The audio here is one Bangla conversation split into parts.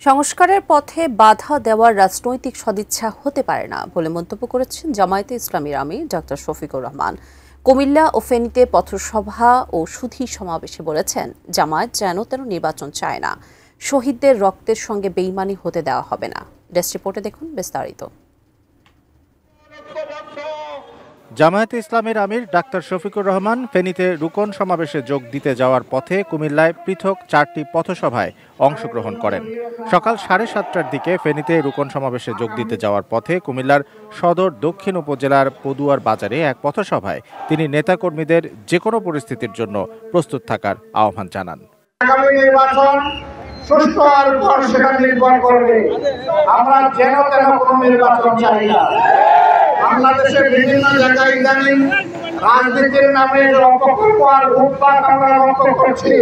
সংস্কারের পথে বাধা দেওয়ার রাজনৈতিক সদিচ্ছা হতে পারে না বলে মন্তব্য করেছেন জামায়াতে ইসলামীর আমির ডক্টর শফিকুর রহমান। কুমিল্লা ও ফেনীতে পথসভা ও সুধী সমাবেশে বলেছেন, জামায়াত যেন তেন নির্বাচন চায় না, শহীদদের রক্তের সঙ্গে বেইমানি হতে দেওয়া হবে না। ডেস্ক রিপোর্টে দেখুন বিস্তারিত। জামায়াতে ইসলামীর আমির ডাক্তার শফিকুর রহমান ফেনীতে রুকন সমাবেশে যোগ দিতে যাওয়ার পথে কুমিল্লায় পৃথক 4টি পথসভায় অংশগ্রহণ করেন। সকাল 7:30টার দিকে ফেনীতে রুকন সমাবেশে যোগ দিতে যাওয়ার পথে কুমিল্লার সদর দক্ষিণ উপজেলার পদুয়ার বাজারে এক পথসভায় তিনি নেতাকর্মীদের যে কোনো পরিস্থিতির জন্য প্রস্তুত থাকার আহ্বান জানান। আগামী নির্বাচন সুষ্ঠু হওয়ার পর সেটা নির্ভর করবে। আমরা যেন তেন কোনো নির্বাচন চাই না। বাংলাদেশের বিভিন্ন জায়গায় ইদানিং রাজনীতির নামে অপকল্প আর উৎপাত আমরা লক্ষ্য করছি।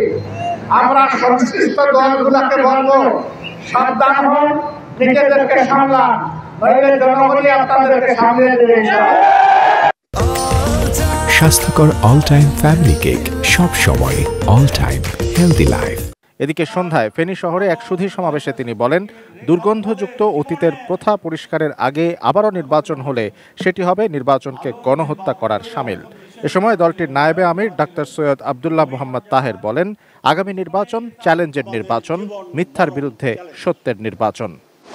আমরা সংশ্লিষ্ট দলগুলোকে বলবো, সাবধান হন, নিজেদেরকে সামলান, নইলে জনগণই আপনাদেরকে সামলে দেবে। স্বাস্থ্যকর অল টাইম ফ্যামিলি কেক, সব সময় অল টাইম হেলদি লাইফ। এদিকে সন্ধ্যায় ফেনী শহরে এক সুধী সমাবেশে তিনি বলেন, দুর্গন্ধযুক্ত অতীতের প্রথা পরিষ্কারের আগে আবারও নির্বাচন হলে সেটি হবে নির্বাচনকে গণহত্যা করার শামিল। এ সময় দলটির নায়েবে আমির ডাক্তার সৈয়দ আব্দুল্লাহ মোহাম্মদ তাহের বলেন, আগামী নির্বাচন চ্যালেঞ্জের নির্বাচন, মিথ্যার বিরুদ্ধে সত্যের নির্বাচন।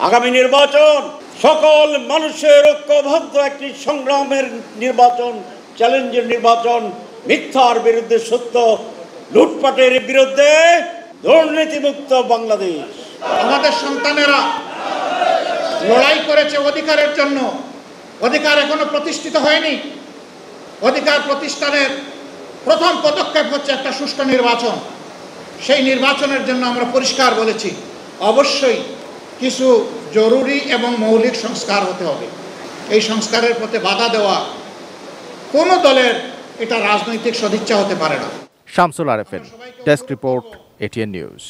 আগামী নির্বাচন সকল মানুষের ঐক্যবদ্ধ একটি সংগ্রামের নির্বাচন, চ্যালেঞ্জের নির্বাচন, মিথ্যার বিরুদ্ধে সত্য, লুটপাটের বিরুদ্ধে দুর্নীতিমুক্ত বাংলাদেশ। আমাদের সন্তানেরা লড়াই করেছে অধিকারের জন্য, অধিকার এখনো প্রতিষ্ঠিত হয়নি। অধিকার প্রতিষ্ঠানের প্রথম পদক্ষেপ হচ্ছে একটা সুষ্ঠু নির্বাচন। সেই নির্বাচনের জন্য আমরা পরিষ্কার বলেছি, অবশ্যই কিছু জরুরি এবং মৌলিক সংস্কার হতে হবে। এই সংস্কারের পথে বাধা দেওয়া কোনো দলের এটা রাজনৈতিক সদিচ্ছা হতে পারে না। Shamsul Arefin, desk report, ATN news.